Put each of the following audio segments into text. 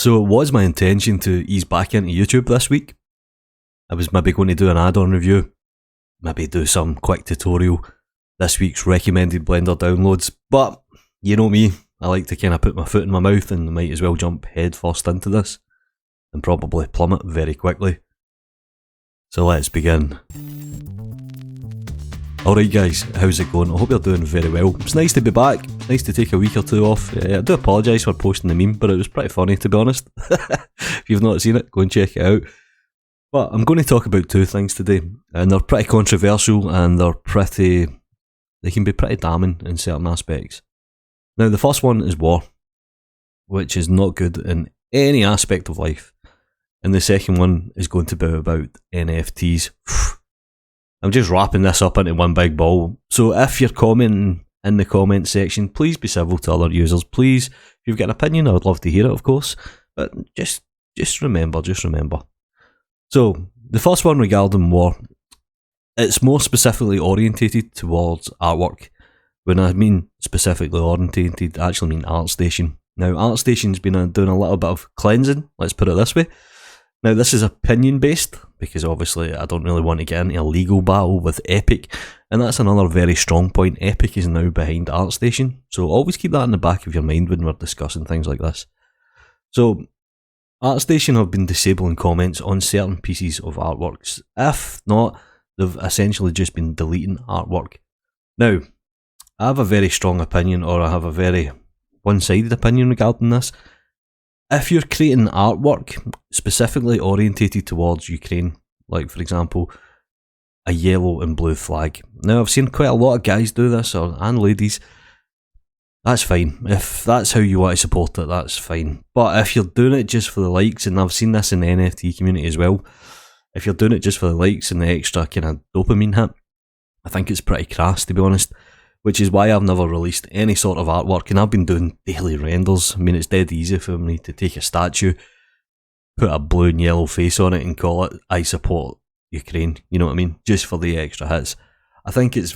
So it was my intention to ease back into YouTube this week. I was maybe going to do an add-on review, maybe do some quick tutorial, this week's recommended Blender downloads, but you know me, I like to kind of put my foot in my mouth and might as well jump head first into this and probably plummet very quickly. So let's begin. Alright guys, how's it going? I hope you're doing very well. It's nice to be back, nice to take a week or two off. I do apologise for posting the meme, but it was pretty funny to be honest. If you've not seen it, go and check it out. But I'm going to talk about two things today, and they're pretty controversial and they can be pretty damning in certain aspects. Now the first one is war, which is not good in any aspect of life. And the second one is going to be about NFTs. I'm just wrapping this up into one big ball. So if you're commenting in the comment section, please be civil to other users. Please, if you've got an opinion, I would love to hear it, of course. But just remember. So the first one regarding war, it's more specifically orientated towards artwork. When I mean specifically orientated, I actually mean Artstation. Now Artstation's been doing a little bit of cleansing, let's put it this way. Now this is opinion based, because obviously I don't really want to get into a legal battle with Epic, and that's another very strong point. Epic is now behind Artstation, so always keep that in the back of your mind when we're discussing things like this. So Artstation have been disabling comments on certain pieces of artworks. If not, they've essentially just been deleting artwork. Now, I have a very strong opinion, or I have a very one-sided opinion regarding this. If you're creating artwork specifically orientated towards Ukraine, like for example, a yellow and blue flag. Now I've seen quite a lot of guys do this, and ladies. That's fine. If that's how you want to support it, that's fine. But if you're doing it just for the likes, and I've seen this in the NFT community as well, if you're doing it just for the likes and the extra kind of dopamine hit, I think it's pretty crass, to be honest. Which is why I've never released any sort of artwork, and I've been doing daily renders. I mean, it's dead easy for me to take a statue, put a blue and yellow face on it and call it I support Ukraine, you know what I mean? Just for the extra hits. I think it's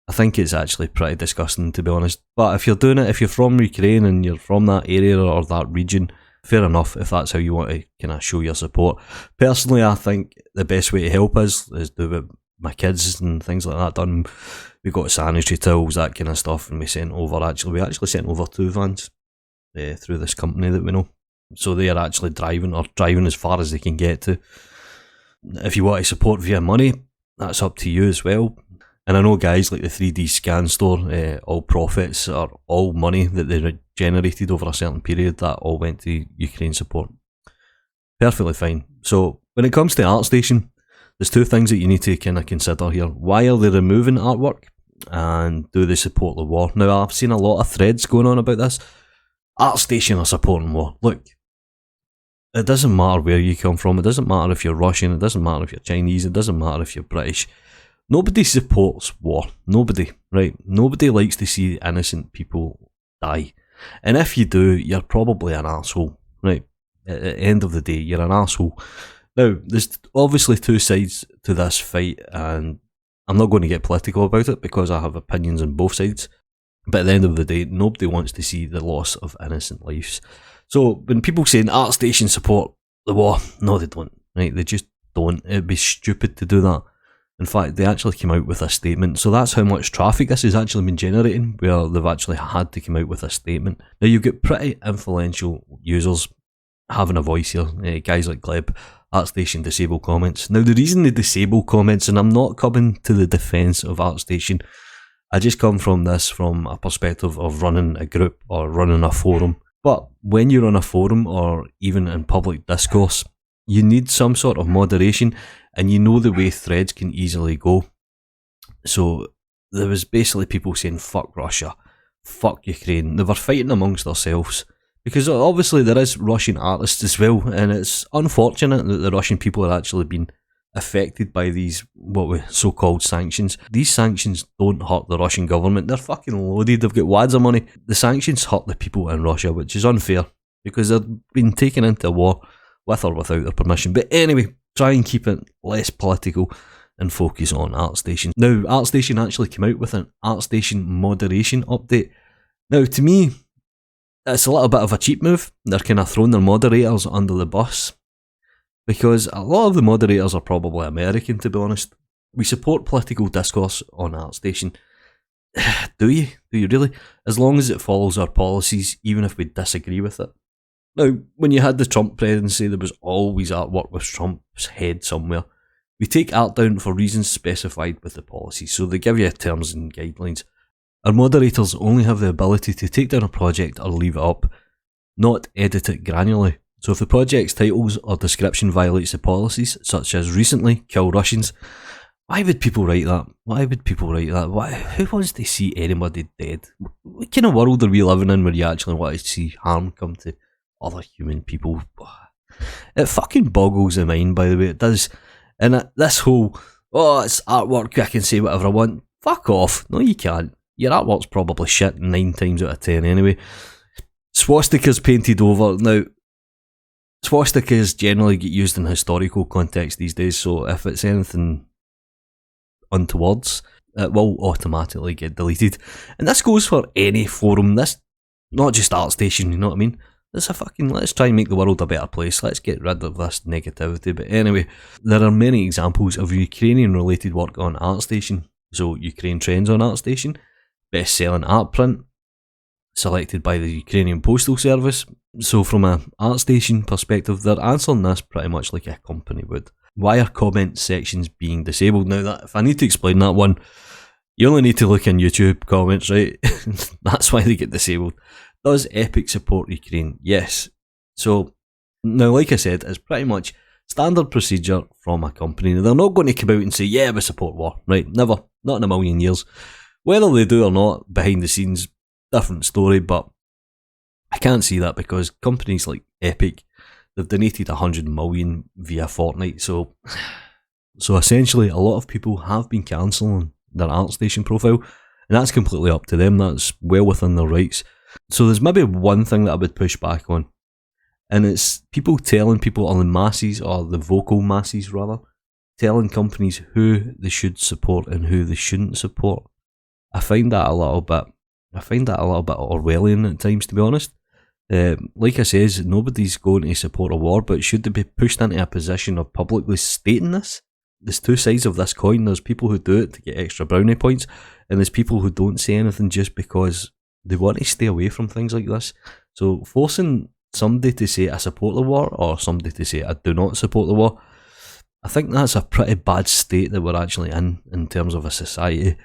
I think it's actually pretty disgusting, to be honest. But if you're doing it, if you're from Ukraine and you're from that area or that region, fair enough if that's how you want to kind of show your support. Personally, I think the best way to help is do it. My kids and things like that done. We got sanitary towels, that kind of stuff, and we sent over. We actually sent over 2 vans through this company that we know. So they are actually driving as far as they can get to. If you want to support via money, that's up to you as well. And I know guys like the 3D scan store, all profits or all money that they generated over a certain period, that all went to Ukraine support. Perfectly fine. So when it comes to Artstation, there's 2 things that you need to kind of consider here. Why are they removing artwork? And do they support the war? Now, I've seen a lot of threads going on about this. Artstation are supporting war. Look, it doesn't matter where you come from. It doesn't matter if you're Russian. It doesn't matter if you're Chinese. It doesn't matter if you're British. Nobody supports war. Nobody, right? Nobody likes to see innocent people die. And if you do, you're probably an arsehole, right? At the end of the day, you're an arsehole. Now, there's obviously 2 sides to this fight, and I'm not going to get political about it because I have opinions on both sides. But at the end of the day, nobody wants to see the loss of innocent lives. So when people say Artstation support the war, no they don't, right? They just don't. It'd be stupid to do that. In fact, they actually came out with a statement. So that's how much traffic this has actually been generating, where they've actually had to come out with a statement. Now, you've got pretty influential users having a voice here, guys like Gleb. Artstation disable comments. Now the reason they disable comments, and I'm not coming to the defence of Artstation, I just come from this from a perspective of running a group or running a forum. But when you're on a forum or even in public discourse, you need some sort of moderation, and you know the way threads can easily go. So there was basically people saying fuck Russia, fuck Ukraine. They were fighting amongst themselves. Because obviously there is Russian artists as well, and it's unfortunate that the Russian people are actually being affected by these what we so-called sanctions. These sanctions don't hurt the Russian government. They're fucking loaded. They've got wads of money. The sanctions hurt the people in Russia, which is unfair because they've been taken into a war with or without their permission. But anyway, try and keep it less political and focus on Artstation. Now, Artstation actually came out with an Artstation moderation update. Now, to me, it's a little bit of a cheap move. They're kind of throwing their moderators under the bus, because a lot of the moderators are probably American, to be honest. We support political discourse on Artstation. Do you? Do you really? As long as it follows our policies, even if we disagree with it. Now, when you had the Trump presidency, there was always artwork with Trump's head somewhere. We take art down for reasons specified with the policy, so they give you terms and guidelines. Our moderators only have the ability to take down a project or leave it up, not edit it granularly. So if the project's titles or description violates the policies, such as recently, kill Russians, why would people write that? Why would people write that? Who wants to see anybody dead? What kind of world are we living in where you actually want to see harm come to other human people? It fucking boggles the mind, by the way, it does. And this whole, it's artwork, I can say whatever I want. Fuck off. No, you can't. Your artwork's probably shit 9 times out of 10 anyway. Swastikas painted over. Now, swastikas generally get used in historical context these days, so if it's anything untowards, it will automatically get deleted. And this goes for any forum. This, not just Artstation, you know what I mean? It's a fucking, let's try and make the world a better place. Let's get rid of this negativity. But anyway, there are many examples of Ukrainian related work on Artstation. So Ukraine Trends on Artstation, best-selling art print, selected by the Ukrainian Postal Service. So from a Artstation perspective, they're answering this pretty much like a company would. Why are comment sections being disabled? Now, that if I need to explain that one, you only need to look in YouTube comments, right? That's why they get disabled. Does Epic support Ukraine? Yes. So, now like I said, it's pretty much standard procedure from a company. They're not going to come out and say, yeah, we support war, right? Never. Not in a million years. Whether they do or not, behind the scenes, different story, but I can't see that because companies like Epic, they've donated 100 million via Fortnite, so essentially a lot of people have been cancelling their Artstation profile, and that's completely up to them. That's well within their rights. So there's maybe one thing that I would push back on, and it's people telling people, or the masses, or the vocal masses rather, telling companies who they should support and who they shouldn't support. I find that a little bit Orwellian at times, to be honest. Like I says, nobody's going to support a war, but should they be pushed into a position of publicly stating this? There's two sides of this coin. There's people who do it to get extra brownie points, and there's people who don't say anything just because they want to stay away from things like this. So forcing somebody to say I support the war, or somebody to say I do not support the war, I think that's a pretty bad state that we're actually in terms of a society.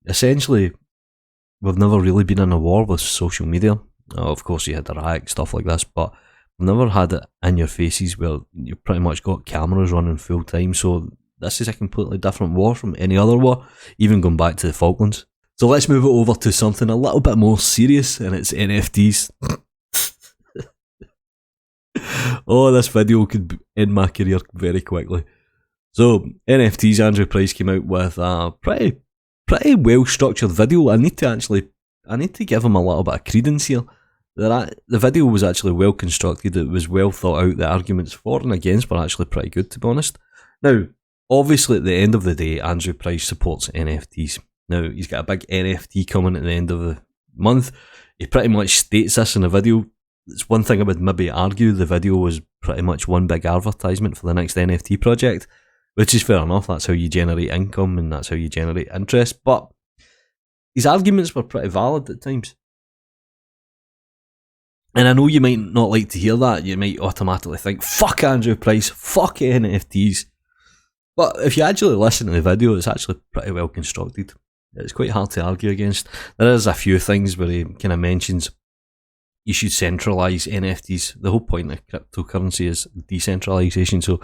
Essentially, we've never really been in a war with social media. Of course, you had Iraq, stuff like this, but we've never had it in your faces where you pretty much got cameras running full time. So this is a completely different war from any other war, even going back to the Falklands. So let's move it over to something a little bit more serious, and it's NFTs. Oh, this video could end my career very quickly. So, NFTs, Andrew Price came out with a pretty well structured video. I need to give him a little bit of credence here. The video was actually well constructed. It was well thought out. The arguments for and against were actually pretty good, to be honest. Now, obviously, at the end of the day, Andrew Price supports NFTs. Now, he's got a big NFT coming at the end of the month. He pretty much states this in a video. It's one thing I would maybe argue. The video was pretty much one big advertisement for the next NFT project, which is fair enough. That's how you generate income and that's how you generate interest. But his arguments were pretty valid at times. And I know you might not like to hear that. You might automatically think, fuck Andrew Price, fuck NFTs. But if you actually listen to the video, it's actually pretty well constructed. It's quite hard to argue against. There is a few things where he kind of mentions you should centralise NFTs. The whole point of cryptocurrency is decentralisation, so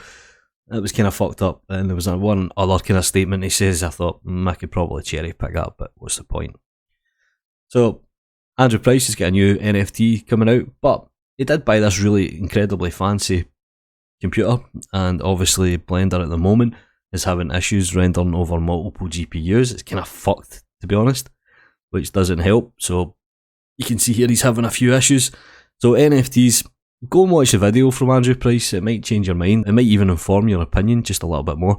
it was kind of fucked up. And there was one other kind of statement he says, I thought, I could probably cherry pick that, but what's the point? So, Andrew Price has got a new NFT coming out, but he did buy this really incredibly fancy computer, and obviously Blender at the moment is having issues rendering over multiple GPUs. It's kind of fucked, to be honest, which doesn't help. So you can see here he's having a few issues. So NFTs, go and watch the video from Andrew Price. It might change your mind. It might even inform your opinion just a little bit more.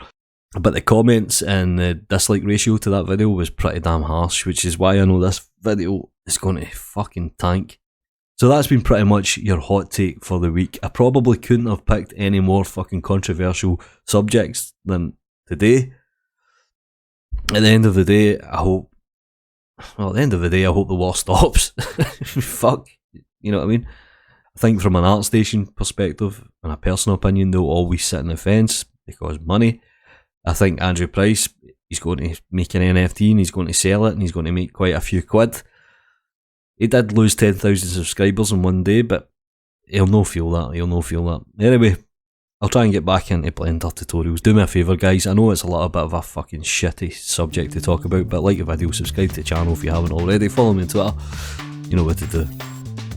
But the comments and the dislike ratio to that video was pretty damn harsh, which is why I know this video is going to fucking tank. So that's been pretty much your hot take for the week. I probably couldn't have picked any more fucking controversial subjects than today. At the end of the day, I hope the war stops. Fuck. You know what I mean? I think from an Artstation perspective, and a personal opinion, they'll always sit on the fence because money. I think Andrew Price, he's going to make an NFT and he's going to sell it and he's going to make quite a few quid. He did lose 10,000 subscribers in one day, but he'll no feel that. Anyway, I'll try and get back into Blender tutorials. Do me a favour, guys. I know it's a little bit of a fucking shitty subject to talk about, but like the video, subscribe to the channel if you haven't already. Follow me on Twitter. You know what to do.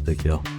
Take care.